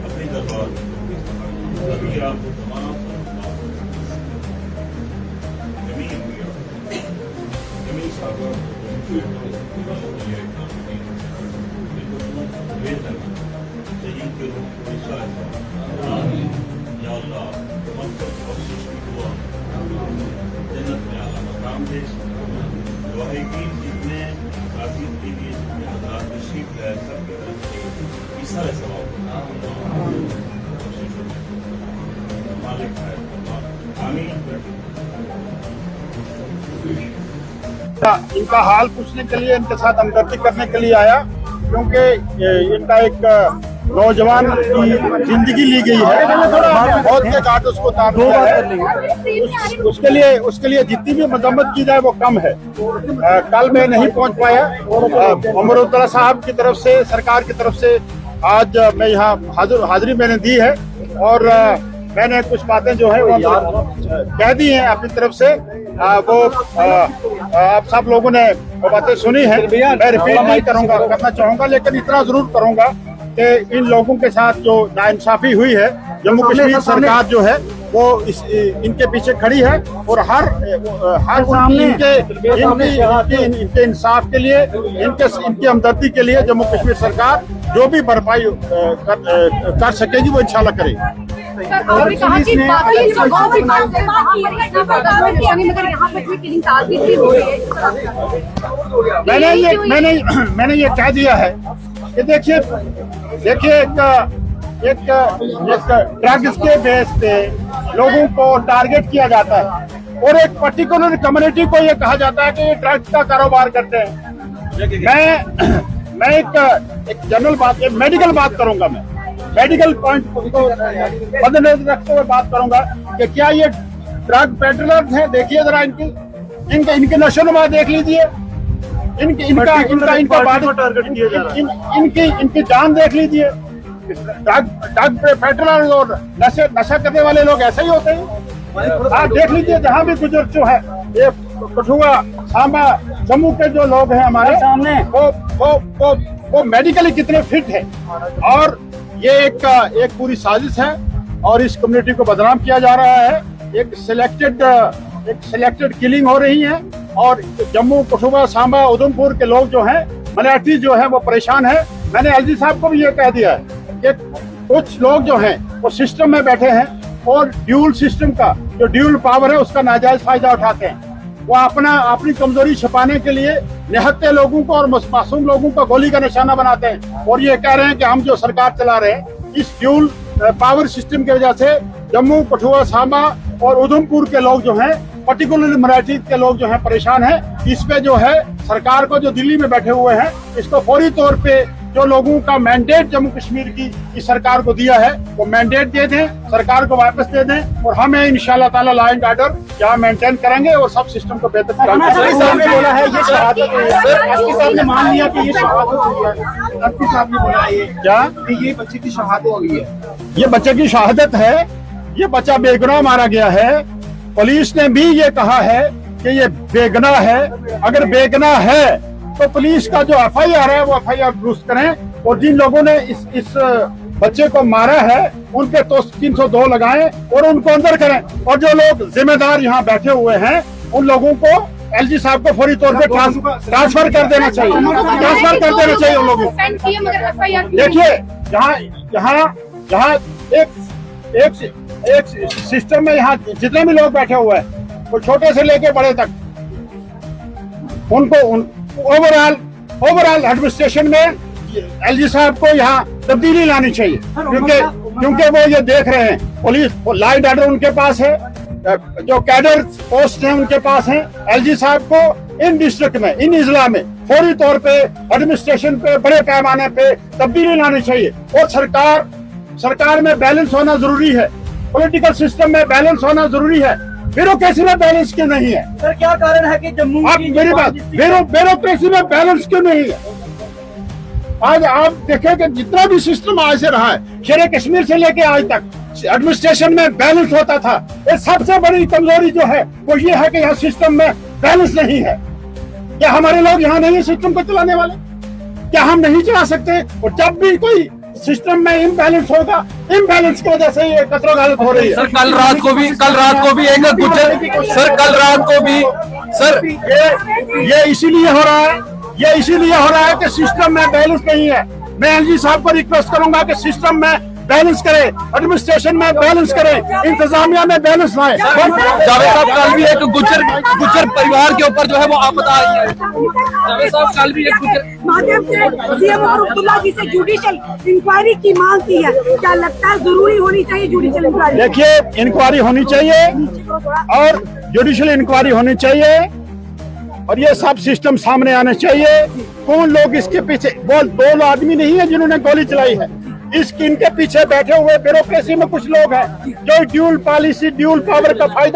अपनी दरबार अभी आपको तमाम जमीन सागर वेतन सही के रूप में या अल्लाह मकसद बख्शिश की दुआ जन्नत में आला मकाम दे। दुआई की जितने कासिद के लिए जितने हज़रात तशरीफ लाए सबके तरफ से इसारे सवाब मालिक है आमीन। इनका हाल पूछने के लिए, इनके साथ हमदर्दी करने के लिए आया, क्योंकि इनका एक नौजवान की जिंदगी ली गई है, बहुत के घाट उसको उतारना है। उसके लिए जितनी भी मजम्मत की जाए वो कम है। कल मैं नहीं पहुंच पाया, अमरुद्दौला साहब की तरफ से, सरकार की तरफ से आज मैं यहाँ हाजिरी मैंने दी है और मैंने कुछ बातें जो है वो कह दी हैं अपनी तरफ से। वो आप सब लोगों ने वो बातें सुनी है, मैं रिपीट नहीं करना चाहूंगा, लेकिन इतना जरूर करूंगा कि इन लोगों के साथ जो नाइंसाफी हुई है, जम्मू कश्मीर सरकार जो है वो इनके पीछे खड़ी है और हर इनके इंसाफ के लिए, इनकी हमदर्दी के लिए जम्मू कश्मीर सरकार जो भी भरपाई कर सकेगी वो इंशाल्लाह करेगी। आपने कहा कि मैंने ये कह दिया है कि देखिए एक ड्रग्स के बेस पे लोगों को टारगेट किया जाता है और एक पर्टिकुलर कम्युनिटी को ये कहा जाता है कि ये ड्रग्स का कारोबार करते हैं। मैं एक जनरल बात, मेडिकल बात करूंगा, मैं मेडिकल पॉइंट को मद्देनजर रखते हुए बात करूंगा कि क्या ये ड्रग पेडलर्स हैं। देखिए जरा इनके नशोनुमा देख लीजिए, इनकी जान देख लीजिए। ड्रग पेडलर्स और नशा करने वाले लोग ऐसे ही होते हैं। आप देख लीजिए जहाँ भी गुजर जो है, ये कठुआ, सांबा, जम्मू के जो लोग हैं हमारे सामने, वो मेडिकली कितने फिट है। और ये एक पूरी साजिश है और इस कम्युनिटी को बदनाम किया जा रहा है। एक सिलेक्टेड किलिंग हो रही है और जम्मू, कठुआ, सांबा, उधमपुर के लोग जो हैं, मराठी जो है वो परेशान है। मैंने एलजी साहब को भी ये कह दिया है कि कुछ लोग जो हैं वो सिस्टम में बैठे हैं और ड्यूल सिस्टम का जो ड्यूल पावर है उसका नाजायज फायदा उठाते हैं। वो अपनी कमजोरी छिपाने के लिए निहत्थे लोगों को और मासूम लोगों को गोली का निशाना बनाते हैं और ये कह रहे हैं कि हम जो सरकार चला रहे हैं, इस ड्यूल पावर सिस्टम की वजह से जम्मू, कठुआ, सांबा और उधमपुर के लोग जो हैं, पर्टिकुलरली मराठी के लोग जो हैं परेशान हैं। इस पे जो है सरकार को, जो दिल्ली में बैठे हुए हैं, इसको फौरी तौर पे जो लोगों का मैंडेट जम्मू कश्मीर की इस सरकार को दिया है वो मैंडेट दे दें, सरकार को वापस दे दें और हमें इंशाल्लाह ताला लॉ एंड ऑर्डर यहाँ मेंटेन करेंगे और सब सिस्टम को बेहतर करेंगे। बोला है ये शहादत है, एसपी साहब ने मान लिया कि ये शहादत हुई है। एसपी साहब ने बोला ये क्या कि ये बच्चे की शहादत हुई है। ये बच्चे की शहादत है, ये बच्चा बेगुनाह मारा गया है। पुलिस ने भी ये कहा है कि ये बेगुनाह है। अगर बेगुनाह है तो पुलिस का जो एफआईआर है वो एफआईआर दुरुस्त करें और जिन लोगों ने इस बच्चे को मारा है उनके तो 302 लगाएं और उनको अंदर करें और जो लोग जिम्मेदार यहाँ बैठे हुए हैं उन लोगों को एलजी साहब को फौरी तौर पे ट्रांसफर कर देना चाहिए, उन लोगों को। देखिए यहाँ एक सिस्टम में यहाँ जितने भी लोग बैठे हुए हैं वो छोटे से लेके बड़े तक, उनको ओवरऑल एडमिनिस्ट्रेशन में एलजी साहब को यहाँ तब्दीली लानी चाहिए, क्योंकि वो ये देख रहे हैं पुलिस लॉ एंड ऑर्डर उनके पास है, जो कैडर पोस्ट है उनके पास है। एलजी साहब को इन डिस्ट्रिक्ट में, इन इजला में फौरी तौर पे एडमिनिस्ट्रेशन पे बड़े पैमाने पे तब्दीली लानी चाहिए और सरकार में बैलेंस होना जरूरी है, पॉलिटिकल सिस्टम में बैलेंस होना जरूरी है। ब्यूरोक्रेसी में बैलेंस क्यों नहीं है? सर क्या कारण है कि जम्मू आप मेरी बात, ब्यूरोक्रेसी में बैलेंस क्यों नहीं है? आज आप देखें कि जितना भी सिस्टम आज से रहा है, शेर कश्मीर से लेके आज तक एडमिनिस्ट्रेशन में बैलेंस होता था। ये सबसे बड़ी कमजोरी जो है वो ये है कि यहाँ सिस्टम में बैलेंस नहीं है। क्या हमारे लोग यहाँ नहीं है सिस्टम को चलाने वाले? क्या हम नहीं चला सकते? और जब भी कोई सिस्टम में इम्बैलेंस होगा, इम्बैलेंस की वजह से ये कचरा गलत हो रही है। सर कल रात को भी एक गुजर सर कल रात को भी सर ये इसीलिए हो रहा है, ये इसीलिए हो रहा है कि सिस्टम में बैलेंस नहीं है। मैं एलजी साहब को रिक्वेस्ट करूंगा कि सिस्टम में बैलेंस करें, एडमिनिस्ट्रेशन में बैलेंस करें, इंतजामिया में बैलेंस लाएं। जावेद साहब कल भी एक गुजर परिवार के ऊपर जो है वो आपदा आई है। जावेद साहब कल भी एक गुजर माध्यम से सीएम अब्दुल्ला जी से जुडिशियल इंक्वायरी की मांग की है। क्या लगता है जरूरी होनी चाहिए जुडिशियल इंक्वायरी? देखिए, इंक्वायरी होनी चाहिए और जुडिशियल इंक्वायरी होनी चाहिए और ये सब सिस्टम सामने आने चाहिए। कौन लोग इसके पीछे? वो दो आदमी नहीं है जिन्होंने गोली चलाई है, इनके पीछे बैठे हुए ब्यूरोक्रेसी में कुछ लोग हैं जो ड्यूल पॉलिसी, ड्यूल पावर का फायदा